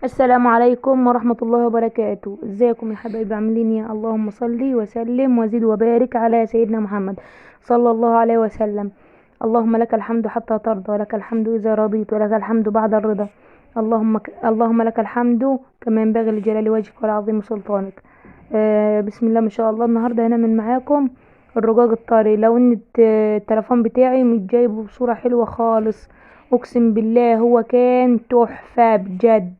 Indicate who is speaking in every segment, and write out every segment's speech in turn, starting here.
Speaker 1: السلام عليكم ورحمة الله وبركاته. ازيكم يا حبايبي؟ عاملين ايه؟ اللهم صل وسلم وزد وبارك على سيدنا محمد صلى الله عليه وسلم. اللهم لك الحمد حتى ترضى، ولك الحمد إذا رضيت، ولك الحمد بعد الرضا. اللهم لك الحمد كما ينبغي لجلال وجهك ولعظيم سلطانك. بسم الله ما شاء الله. النهارده هنعمل معاكم الرقاق الطري. لو ان التليفون بتاعي مش جايبه بصورة حلوة خالص، اقسم بالله هو كان تحفة بجد،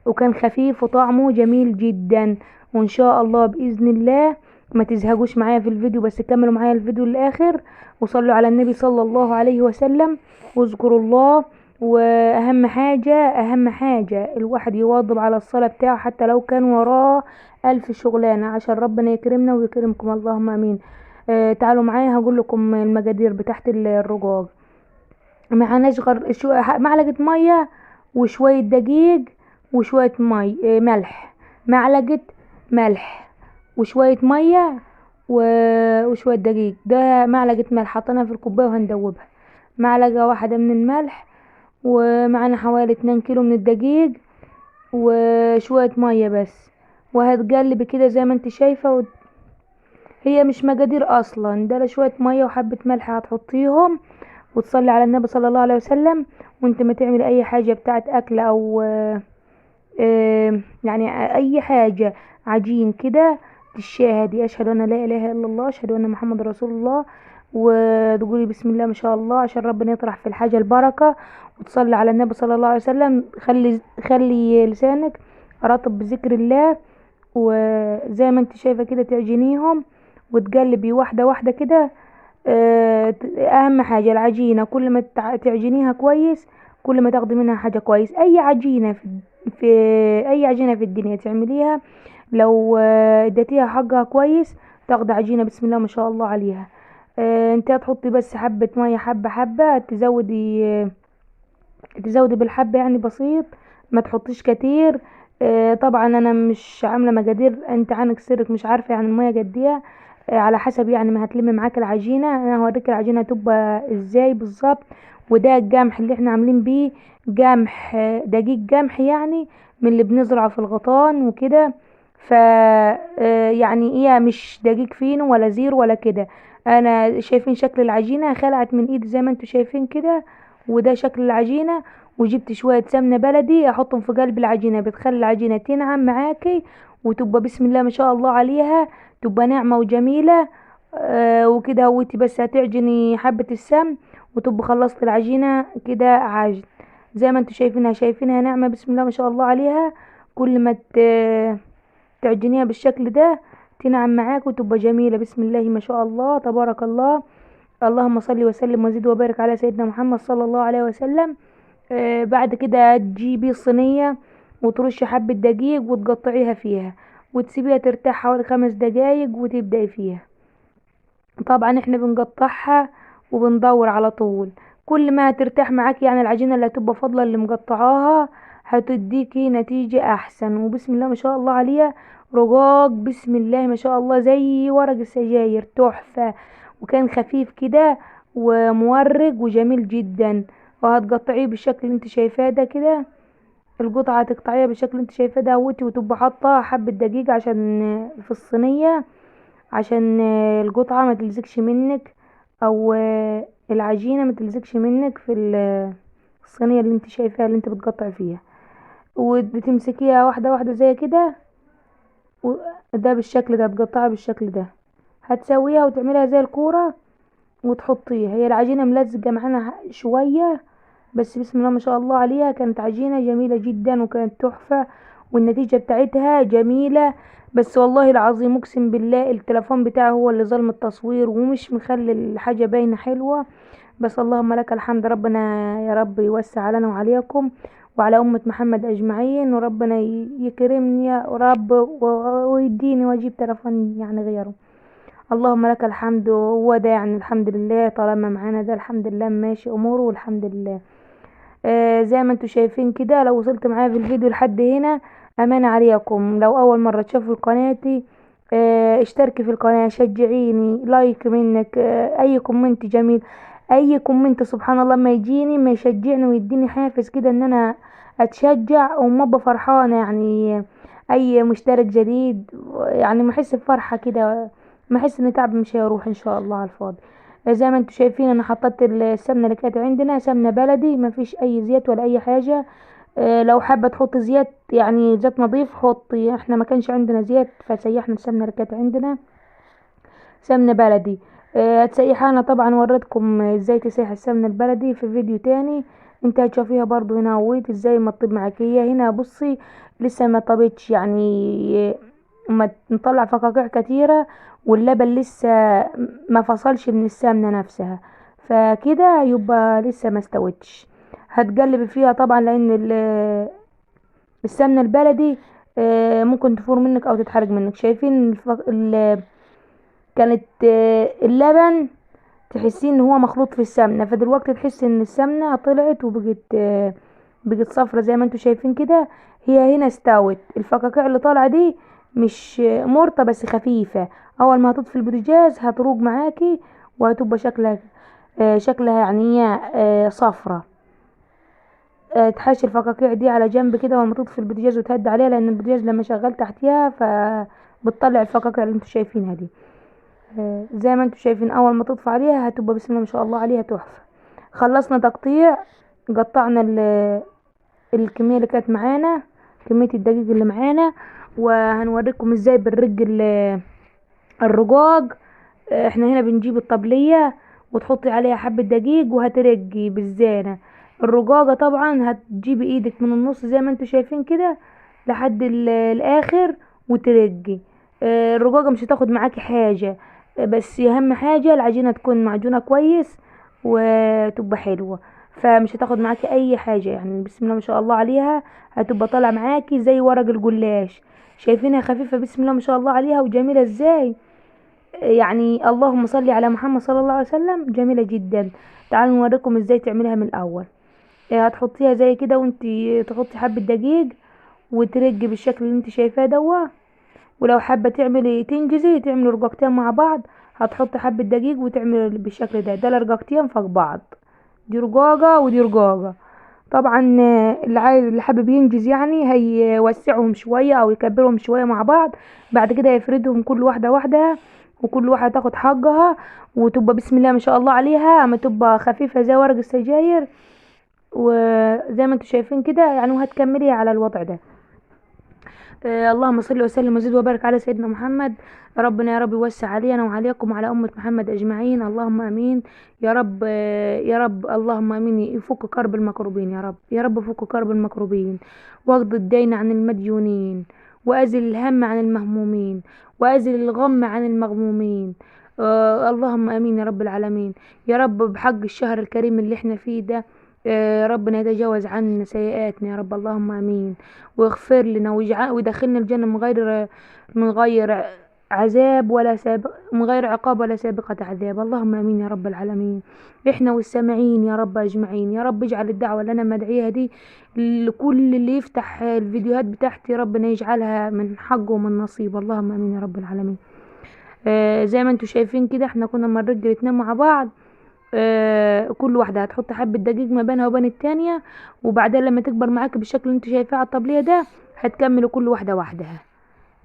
Speaker 1: وكان خفيف وطعمه جميل جدا. وان شاء الله باذن الله ما تزهقوش معايا في الفيديو، بس كملوا معايا الفيديو للاخر، وصلوا على النبي صلى الله عليه وسلم، واذكروا الله. واهم حاجة اهم حاجة الواحد يواظب على الصلاة بتاعه حتى لو كان وراه الف شغلانة، عشان ربنا يكرمنا ويكرمكم، اللهم امين. تعالوا معايا هقول لكم المقادير بتاعت الرقاق. معناش غير معلقة مية، وشوية دقيق، وشوية ملح، معلقة ملح، وشوية مية، وشوية دقيق. ده معلقة ملح حطيناها في الكوباية وهندوبها، معلقة واحدة من الملح، ومعنا حوالي 2 كيلو من الدقيق، وشوية مية بس. وهتقلبي كده زي ما انت شايفة هي مش مقادير اصلا، ده شوية مية وحبة ملح هتحطيهم، وتصلي على النبي صلى الله عليه وسلم. وانت ما تعمل اي حاجة بتاعت اكل او يعني اي حاجة عجين كده، تشاهدي اشهد ان لا اله الا الله، اشهد ان محمد رسول الله، وتقولي بسم الله ما شاء الله عشان ربنا يطرح في الحاجة البركة، وتصلي على النبي صلى الله عليه وسلم. خلي لسانك رطب بذكر الله، وزي ما انت شايفة كده تعجنيهم وتقلبي واحدة واحدة كده. اهم حاجة العجينة، كل ما تعجنيها كويس كل ما تاخدي منها حاجة كويس. اي عجينة في اي عجينة في الدنيا تعمليها، لو اديتيها حقها كويس تاخدي عجينة بسم الله ما شاء الله عليها. انت هتحطي بس حبة مية، حبة حبة تزودي بالحبة يعني بسيط، ما تحطيش كتير. طبعا انا مش عامله مقادير، انت عنك سرك مش عارفه يعني الميه قد ايه. على حسب يعني ما هتلمي معاك العجينه. انا هوريك العجينه تبقى ازاي بالظبط. وده القمح اللي احنا عاملين بيه، قمح دقيق قمح يعني، من اللي بنزرعه في الغيطان وكده. ف يعني ايه، مش دقيق فينو ولا زير ولا كده. انا شايفين شكل العجينه خلعت من ايدي زي ما انتوا شايفين كده، وده شكل العجينه. وجبت شوية سمنة بلدي احطهم في قلب العجينة، بتخلي العجينة تنعم معاكي، وتبقى بسم الله ما شاء الله عليها، تبقى ناعمة وجميلة. وكده وانتي بس هتعجني حبة السمن، وتبقى خلصت العجينة كده عجن. زي ما انتوا شايفينها ناعمة بسم الله ما شاء الله عليها. كل ما تعجنيها بالشكل ده تنعم معاك وتبقى جميلة بسم الله ما شاء الله تبارك الله. اللهم صل وسلم وزد وبارك على سيدنا محمد صلى الله عليه وسلم. بعد كده تجيبي صينية وترشي حبة دقيق وتقطعيها فيها، وتسيبيها ترتاح حوالي 5 دقايق وتبدأي فيها. طبعا احنا بنقطعها وبندور على طول. كل ما ترتاح معاك يعني العجينة اللي هتبقى فاضلة اللي مقطعاها هتديكي نتيجة احسن. وبسم الله ما شاء الله عليها، رقاق بسم الله ما شاء الله زي ورق السجاير، تحفة. وكان خفيف كده ومورق وجميل جدا. وهتقطعيه بالشكل اللي انت شايفاه ده كده، القطعة تقطعيها بالشكل اللي انت شايفاه ده، وتبقى حاطة حبة دقيق عشان في الصينية، عشان القطعة ما تلزقش منك، او العجينة ما تلزقش منك في الصينية اللي انت شايفاها اللي انت بتقطع فيها. وبتمسكيها واحدة واحدة زي كده، ده بالشكل ده، تقطعها بالشكل ده، هتسويها وتعملها زي الكورة وتحطيها. هي العجينة ملزقة معانا شوية، بس بسم الله ما شاء الله عليها كانت عجينة جميلة جدا وكانت تحفة، والنتيجة بتاعتها جميلة. بس والله العظيم اقسم بالله التليفون بتاعي هو اللي ظلم التصوير ومش مخلي الحاجة باينة حلوة. بس اللهم لك الحمد، ربنا يا رب يوسع علينا وعليكم وعلى أمة محمد أجمعين، وربنا يكرمني يا رب ويديني واجيب تليفون يعني غيره. اللهم لك الحمد. هو ده يعني الحمد لله، طالما معانا ده الحمد لله ماشي أموره والحمد لله. زي ما انتوا شايفين كده، لو وصلت معايا في الفيديو لحد هنا امان عليكم. لو اول مرة تشوفوا قناتي اشتركي في القناة، شجعيني، لايك منك، اي كومنت جميل، اي كومنت سبحان الله ما يجيني ما يشجعني ويديني حافز كده ان انا اتشجع وما ابقى فرحانة يعني. اي مشترك جديد يعني ما احس بفرحة كده، ما احس ان تعب مش هيروح ان شاء الله على الفاضي. زي ما انتم شايفين انا حطيت السمنة اللي كانت عندنا سمنة بلدي، ما فيش اي زيت ولا اي حاجة. لو حابة تحط زيت يعني زيت نظيف حطي، احنا ما كانش عندنا زيت فسيحنا السمنة اللي كانت عندنا سمنة بلدي. هتسيحها انا طبعا وريتكم ازاي تسيح السمنة البلدي في فيديو تاني، انت هتشوفيها برضو هنا ويت ازاي ما تطيب معاكي. هي هنا بصي لسه ما طابتش يعني، ما نطلع فقاقيع كتيرة واللبن لسه ما فصلش من السمنة نفسها، فكده يبقى لسه ما استوتش. هتقلب فيها طبعا لان السمنة البلدي ممكن تفور منك او تتحرق منك. شايفين كانت اللبن تحسين ان هو مخلوط في السمنة، فدلوقتي تحس ان السمنة طلعت وبقت بقت صفرة زي ما انتوا شايفين كده. هي هنا استوت، الفقاقيع اللي طالعة دي مش مرطة بس خفيفة. اول ما هتطفي البوتاجاز هتروق معاكي وهتبقى شكلها يعني هي صفرة. تحشي الفقاقيع دي على جنب كده وما تطفي البوتاجاز وتهدي عليها، لان البوتاجاز لما شغال تحتيها فبتطلع الفقاقيع اللي انتوا شايفينها دي. زي ما انتوا شايفين اول ما تطفي عليها هتبقى بسم الله ما شاء الله عليها تحفة. خلصنا تقطيع، قطعنا الكمية اللي كانت معانا، كمية الدقيق اللي معانا، وهنوريكم ازاي بنرج الرقاق. احنا هنا بنجيب الطبلية وتحطي عليها حبة دقيق وهترجي بالزانة الرقاقة. طبعا هتجيبي ايدك من النص زي ما انتوا شايفين كده لحد الاخر وترجي. الرقاقة مش هتاخد معاكي حاجة، بس اهم حاجة العجينة تكون معجونة كويس وتبقى حلوة، فمش هتاخد معاكي اي حاجة يعني بسم الله ما شاء الله عليها. هتبقى طالعة معاكي زي ورق الجلاش، شايفينها خفيفة بسم الله ما شاء الله عليها وجميلة ازاي. يعني اللهم صل على محمد صلى الله عليه وسلم، جميلة جدا. تعالوا نوريكم ازاي تعملها من الاول. هتحطيها زي كده وانتي تحطي حبة دقيق وترجي بالشكل اللي انت شايفاه دوا. ولو حابة تعملي رقاقتين مع بعض هتحطي حبة دقيق وتعملي بالشكل ده الرقاقتين فوق بعض، دي رقاقة ودي رقاقة. طبعا اللي حابب ينجز يعني هيوسعهم شوية او يكبرهم شوية مع بعض، بعد كده يفردهم كل واحدة واحدة وكل واحدة تاخد حقها وتبقى بسم الله ما شاء الله عليها، اما تبقى خفيفة زي ورق السجاير وزي ما انتوا شايفين كده يعني، وهتكملي على الوضع ده. اللهم صل وسلم وزد وبارك على سيدنا محمد. ربنا يا رب يوسع علينا وعليكم وعلى أمة محمد أجمعين، اللهم آمين يا رب. يا رب اللهم آمين. يفك كرب المكروبين يا رب، يا رب فك كرب المكروبين، واقض الدين عن المديونين، وأزل الهم عن المهمومين، وأزل الغم عن المغمومين. اللهم آمين يا رب العالمين. يا رب بحق الشهر الكريم اللي احنا فيه ده ربنا يتجاوز عنا سيئاتنا يا رب، اللهم امين. واغفر لنا ويدخلنا الجنة من غير عذاب ولا سابق، من غير عقاب ولا سابقة عذاب، اللهم امين يا رب العالمين. احنا والسامعين يا رب اجمعين، يا رب اجعل الدعوة اللي انا مدعيها دي لكل اللي يفتح الفيديوهات بتاعتي ربنا يجعلها من حقه ومن نصيب، اللهم امين يا رب العالمين. زي ما انتوا شايفين كده احنا كنا مرة الاتنين مع بعض. كل واحدة هتحط حبة دقيق ما بينها وبين التانية، وبعدين لما تكبر معاك بالشكل اللي انت شايفاه على الطبلية ده هتكملوا كل واحدة وحدها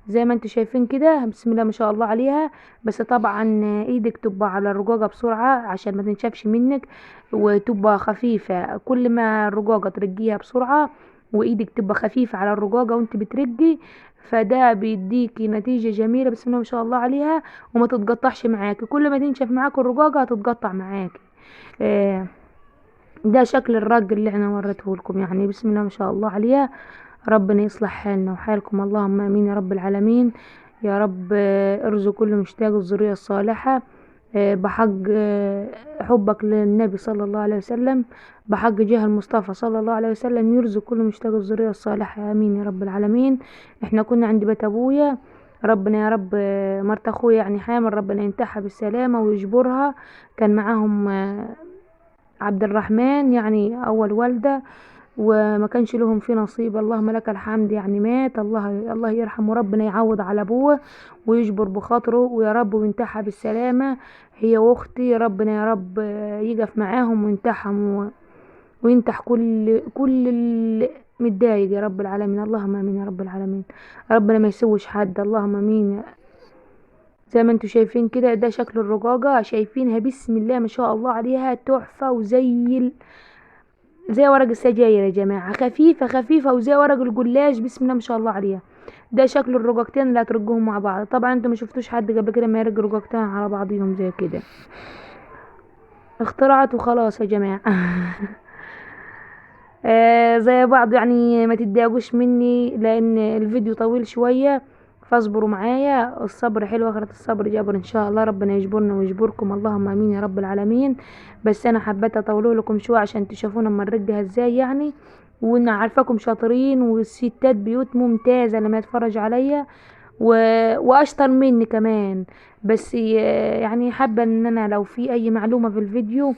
Speaker 1: زي ما انتوا شايفين كده بسم الله ما شاء الله عليها. بس طبعا ايدك تبقى على الرقاقة بسرعة عشان ما تنشفش منك وتبقى خفيفة. كل ما الرقاقة ترجيها بسرعة وايدك تبقى خفيفة على الرقاقة وانت بترجي، فده بيديكي نتيجة جميلة بسم الله ما شاء الله عليها وما تتقطعش معاكي. كل ما تنشف معاك الرقاقة هتتقطع معاكي. آه، ده شكل الرق اللي احنا وريته لكم يعني بسم الله ما شاء الله عليها. ربنا يصلح حالنا وحالكم، اللهم امين يا رب العالمين. يا رب ارزق كل مشتاق الذرية الصالحة بحق حبك للنبي صلى الله عليه وسلم، بحق جاه المصطفى صلى الله عليه وسلم، يرزق كل مشتاق الذرية الصالحة، امين يا رب العالمين. احنا كنا عند بيت ابويا، ربنا يا رب مرت اخويا يعني حامل ربنا ينتحها بالسلامة ويجبرها. كان معاهم عبد الرحمن يعني اول والدة وما كانش لهم فيه نصيب، اللهم لك الحمد يعني مات، الله يرحمه ربنا يعوض على ابوه ويجبر بخاطره ويا رب وينتحها بالسلامة هي واختي. ربنا يا رب يقف معاهم وينتحهم وينتح كل متضايق يا رب العالمين. اللهم امين يا رب العالمين. ربنا ما يسوش حد، اللهم امين. زي ما انتوا شايفين كده، ده شكل الرقاقة، شايفينها بسم الله ما شاء الله عليها تحفة، زي ورق السجاير يا جماعة، خفيفة خفيفة وزي ورق الجلاش، بسم الله ما شاء الله عليها. ده شكل الرقاقتين اللي هترجوهم مع بعض. طبعا انتوا ما شفتوش حد قبل كده ما يرج رقاقتين على بعضهم زي كده، اخترعت وخلاص يا جماعة. زي بعض يعني، ما تتضايقوش مني لان الفيديو طويل شوية، فاصبروا معايا. الصبر حلو، اخرة الصبر جبر ان شاء الله. ربنا يجبرنا ويجبركم، اللهم امين يا رب العالمين. بس انا حبيت اطوله لكم شويه عشان تشوفونا اما نرجها ازاي يعني. وانا عارفاكم شاطرين والستات بيوت ممتازه لما يتفرج عليا و... واشطر مني كمان. بس يعني حابه ان انا لو في اي معلومه في الفيديو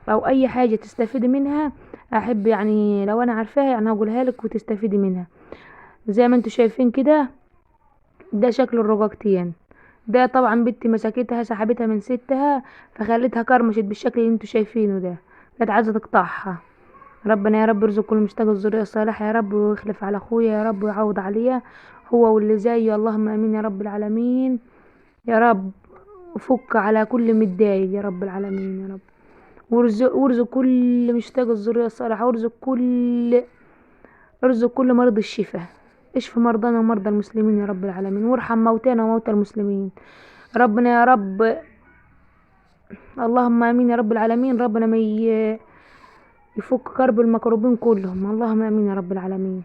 Speaker 1: او اي حاجه تستفيدي منها، احب يعني لو انا عارفاها يعني هقولها لك وتستفيدي منها. زي ما انتوا شايفين كده، ده شكل الرقاقتين. ده طبعا بنتي مسكتها سحبتها من ستها فخلتها كرمشت بالشكل اللي انتوا شايفينه ده، كانت عايزه تقطعها. ربنا يا رب يرزق كل مشتاق الذريه الصالحه يا رب، ويخلف على اخويا يا رب، ويعوض عليا هو واللي زيه، اللهم امين يا رب العالمين. يا رب وفك على كل متضايق يا رب العالمين يا رب. وارزق كل مشتاق الذريه الصالحه، ارزق كل مريض الشفاء. اشف مرضانا ومرضى المسلمين يا رب العالمين، وارحم موتانا وموتى المسلمين. ربنا يا رب، اللهم امين يا رب العالمين. ربنا ما يفك كرب المكروبين كلهم، اللهم امين يا رب العالمين.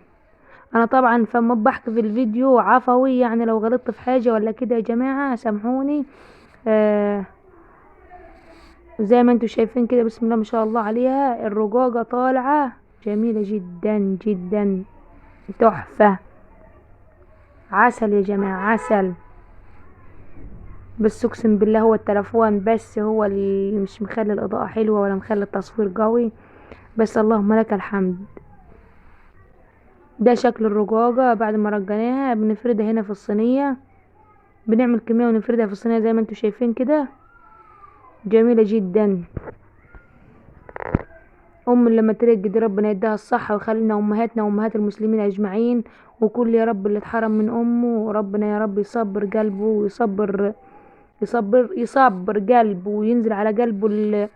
Speaker 1: انا طبعا فما بحكي في الفيديو عفوي يعني، لو غلطت في حاجه ولا كده يا جماعه سامحوني. آه زي ما انتوا شايفين كده، بسم الله ما شاء الله عليها، الرقاقه طالعه جميله جدا جدا، تحفه، عسل يا جماعه عسل. بس اقسم بالله هو التلفون بس هو اللي مش مخلي الاضاءة حلوة ولا مخلي التصوير قوي، بس اللهم لك الحمد. ده شكل الرقاقة بعد ما رجيناها، بنفردها هنا في الصينية، بنعمل كمية ونفردها في الصينية زي ما انتوا شايفين كده، جميلة جدا. اللي لما ترق دي ربنا يديها الصحة ويخلينا امهاتنا وامهات المسلمين اجمعين، وكل يا رب اللي اتحرم من امه ربنا يا رب يصبر قلبه يصبر قلبه وينزل على قلبه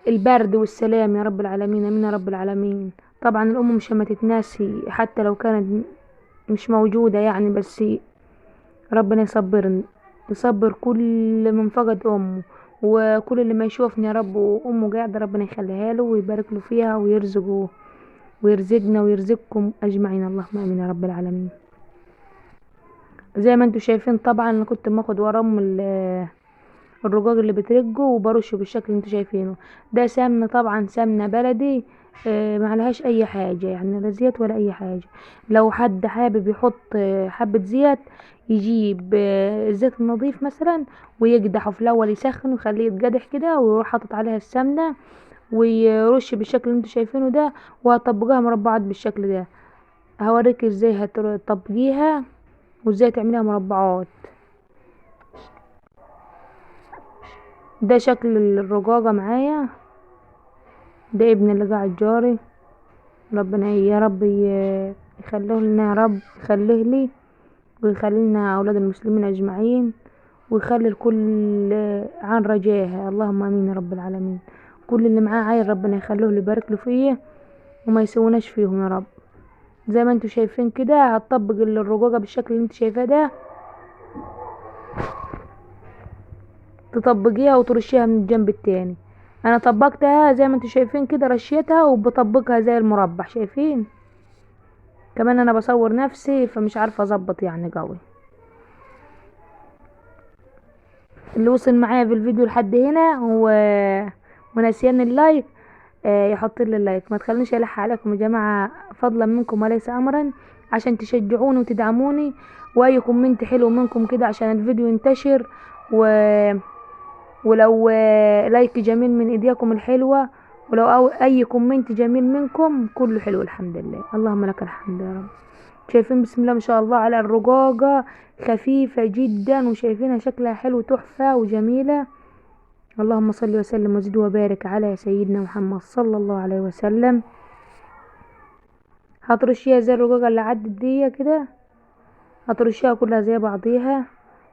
Speaker 1: البرد والسلام يا رب العالمين، امين يا رب العالمين. طبعا الام مش ما تتناسي حتى لو كانت مش موجودة يعني، بس ربنا يصبر كل من فقد امه، وكل اللي ما يشوفني يا رب وامه قاعدة ربنا يخليها له ويبارك له فيها ويرزقه ويرزقنا ويرزقكم اجمعين، اللهم امين يا رب العالمين. زي ما انتوا شايفين طبعا انا كنت باخد ورم الرقاق اللي بترجه وبرشه بالشكل اللي انتوا شايفينه. ده سمنه طبعا، سمنه بلدي، معلهاش اي حاجه يعني، لا زيت ولا اي حاجه. لو حد حابب يحط حبه زيت، يجيب الزيت النظيف مثلا ويقدحه في الاول، يسخن ويخليه يتقدح كده، ويروح حاطط عليها السمنه ويرش بالشكل اللي انتوا شايفينه ده، وهطبقها مربعات بالشكل ده. هوريك ازاي هتطبقيها وازاي تعمليها مربعات. ده شكل الرقاقة معايا. ده ابن اللي قاعد جاري، ربنا يا رب يخليه لنا يا رب، يخليه لي ويخلي لنا اولاد المسلمين اجمعين، ويخلي الكل عن رجاها، اللهم امين يا رب العالمين. كل اللي معاه عيل ربنا يخليه لي، يبارك له فيه وما يسوناش فيهم يا رب. زي ما انتوا شايفين كده، هتطبق الرقاقة بالشكل اللي انتوا شايفاه ده، تطبقيها وترشيها من الجنب التاني. انا طبقتها زي ما انتوا شايفين كده، رشيتها وبطبقها زي المربع شايفين. كمان انا بصور نفسي فمش عارفه اظبط يعني قوي. اللي وصل معايا في الفيديو لحد هنا ونسيان اللايك، يحط لي اللايك، ما تخلونيش الح عليكم يا جماعه، فضلا منكم وليس امرا، عشان تشجعوني وتدعموني. واي كومنت حلو منكم كده عشان الفيديو ينتشر، و... ولو لايك جميل من ايديكم الحلوة، ولو اي كومنت جميل منكم كله حلو الحمد لله، اللهم لك الحمد يا رب. شايفين بسم الله ما شاء الله على الرقاقة، خفيفة جدا وشايفينها شكلها حلو تحفة وجميلة. اللهم صل وسلم وزد وبارك على سيدنا محمد صلى الله عليه وسلم. هترشيها زي الرقاقة اللي عدت دي كده، هترشيها كلها زي بعضيها.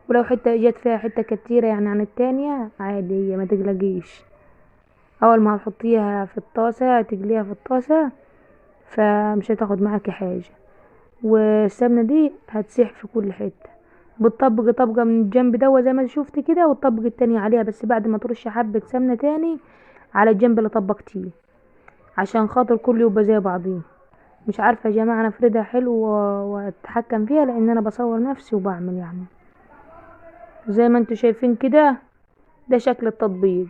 Speaker 1: ولو حتة جت فيها حتة كتيرة يعني عن التانية عادي، هي ما تقلقيش. اول ما هتحطيها في الطاسة تقليها في الطاسة، فمش هتاخد معاكي حاجة. والسمنة دي هتسيح في كل حتة. بتطبقي طبقة من الجنب دوا زي ما شفتي كده، والطبقة التانية عليها، بس بعد ما ترشي حبة سمنة تاني على الجنب اللي طبقتيه، عشان خاطر كله يبقى زي بعضيه. مش عارفة يا جماعة انا افردها حلو واتحكم فيها، لان انا بصور نفسي وبعمل يعني زي ما انتوا شايفين كده. ده شكل التطبيق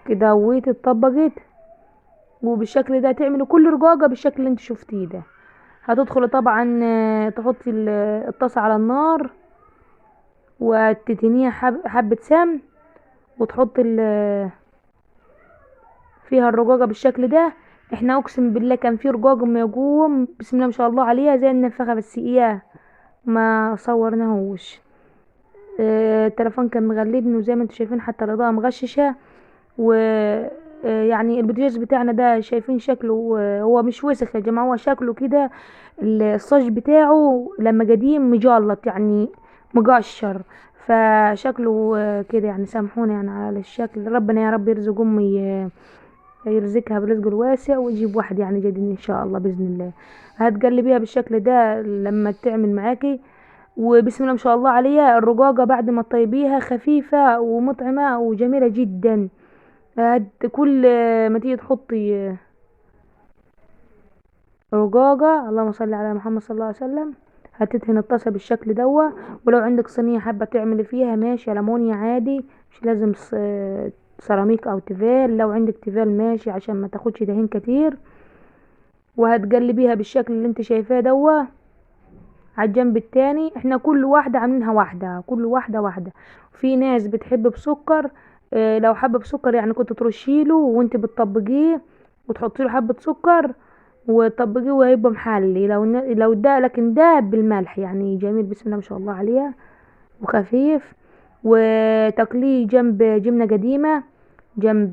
Speaker 1: كده، هويت اتطبقت. وبالشكل ده تعملي كل رقاقة بالشكل اللي انت شفتيه ده. هتدخلي طبعا تحطي الطاسة على النار، وتتنيها حبة سمن، وتحطي فيها الرقاقة بالشكل ده. احنا اقسم بالله كان في رقاقة ما يقوم بسم الله ما شاء الله عليها زي النفخة، بس اياه ما صورناهوش. التليفون كان مغلبني، وزي ما انتوا شايفين حتى الاضاءة مغششة. و يعني البوتاجاز بتاعنا ده شايفين شكله، هو مش وسخ يا جماعة، هو شكله كده الصاج بتاعه لما قديم مجلط يعني مقشر. فشكله كده يعني، سامحوني يعني على الشكل. ربنا يا رب يرزق امي، يرزقها برزقه الواسع، ويجيب واحد يعني جديد ان شاء الله باذن الله. هتقلبيها بالشكل ده لما تعمل معاكي. وبسم الله ما شاء الله عليها، الرقاقة بعد ما تطيبيها خفيفة ومطعمة وجميلة جدا. كل ما تيجي تحطي رقاقة، اللهم صل على محمد صلى الله عليه وسلم، هتدهن الطاسة بالشكل دوا. ولو عندك صينية حابة تعملي فيها ماشي، ألمونيا عادي، مش لازم سيراميك او تيفال. لو عندك تيفال ماشي عشان ما تاخدش دهين كتير. وهتقلبيها بالشكل اللي انت شايفاه دوا على الجنب التاني. احنا كل واحدة عاملينها واحدة، كل واحدة واحدة. في ناس بتحب بسكر، اه لو حابة بسكر يعني كنت ترشيله وانت بتطبقيه، وتحطي له حبة سكر وتطبقيه، وهيبقى محلي. لو ده، لكن ده بالملح يعني جميل بسم الله ما شاء الله عليه وخفيف. وتاكليه جنب جبنة قديمة، جنب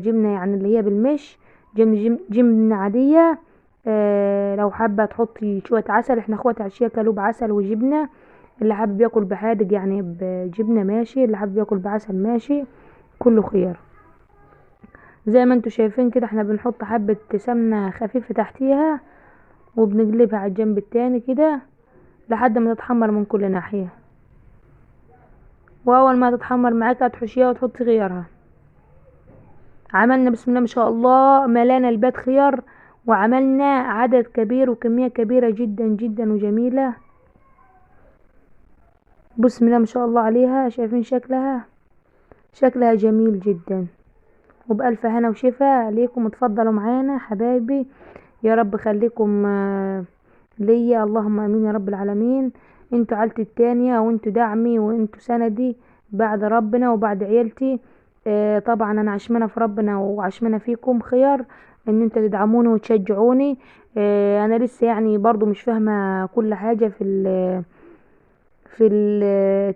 Speaker 1: جبنة يعني اللي هي بالمش، جبنة عادية. لو حابة تحطي شوية عسل، احنا اخواتي عشية كلوا بعسل وجبنة. اللي حابب ياكل بحادق يعني بجبنة ماشي، اللي حابب ياكل بعسل ماشي، كله خيار. زي ما انتوا شايفين كده، احنا بنحط حبة سمنة خفيفة تحتيها، وبنقلبها على الجنب التاني كده لحد ما تتحمر من كل ناحية. واول ما تتحمر معاك هتحشيها وتحطي خيارها. عملنا بسم الله ما شاء الله، ملانا البيت خيار، وعملنا عدد كبير وكمية كبيرة جدا جدا وجميلة. بسم الله ما شاء الله عليها، شايفين شكلها؟ شكلها جميل جدا. وبألف هنا وشفا ليكم. اتفضلوا معانا حبايبي، يا رب خليكم ليا، اللهم امين يا رب العالمين. انتوا عيلتي التانية، وانتوا دعمي، وانتوا سندي بعد ربنا وبعد عيلتي. طبعا انا عشمانة في ربنا وعشمانة فيكم خير، ان انتوا تدعموني وتشجعوني. انا لسه يعني برضو مش فاهمة كل حاجة في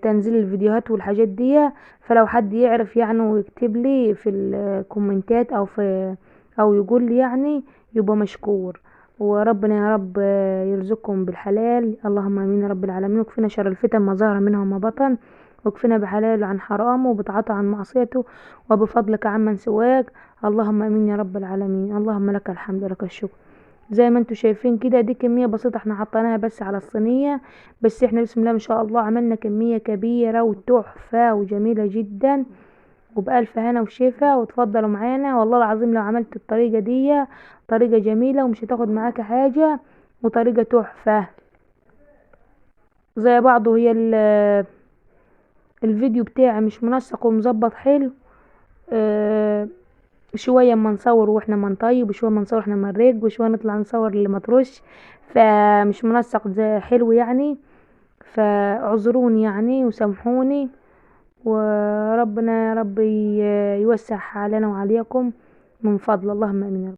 Speaker 1: تنزيل الفيديوهات والحاجات دي. فلو حد يعرف يعني ويكتب لي في الكومنتات او يقول لي يعني، يبقى مشكور. وربنا يا رب يرزقكم بالحلال، اللهم امين يا رب العالمين. وكفينا شر الفتن ما ظهر منها وما بطن، وكفينا بحلال عن حرامه، وبتعاطى عن معصيته، وبفضلك عمن سواك. اللهم امين يا رب العالمين. اللهم لك الحمد ولك الشكر. زي ما انتوا شايفين كده، دي كمية بسيطة احنا حطيناها بس على الصينية. بس احنا بسم الله ما شاء الله عملنا كمية كبيرة وتحفة وجميلة جدا. وبألف هنا وشفا. وتفضلوا معانا، والله العظيم لو عملت الطريقة دي طريقة جميلة ومش هتاخد معاك حاجة، وطريقة تحفة زي بعضه. هي الفيديو بتاعي مش منسق ومظبط حلو. اه شوية ما نصور واحنا ما نطيب، وشوية ما نصور واحنا ما نرق، وشوية نطلع نصور اللي ما ترش، فمش منسق زي حلو يعني. فاعذروني يعني وسامحوني. وربنا يا رب يوسع علينا وعليكم من فضل، اللهم امين.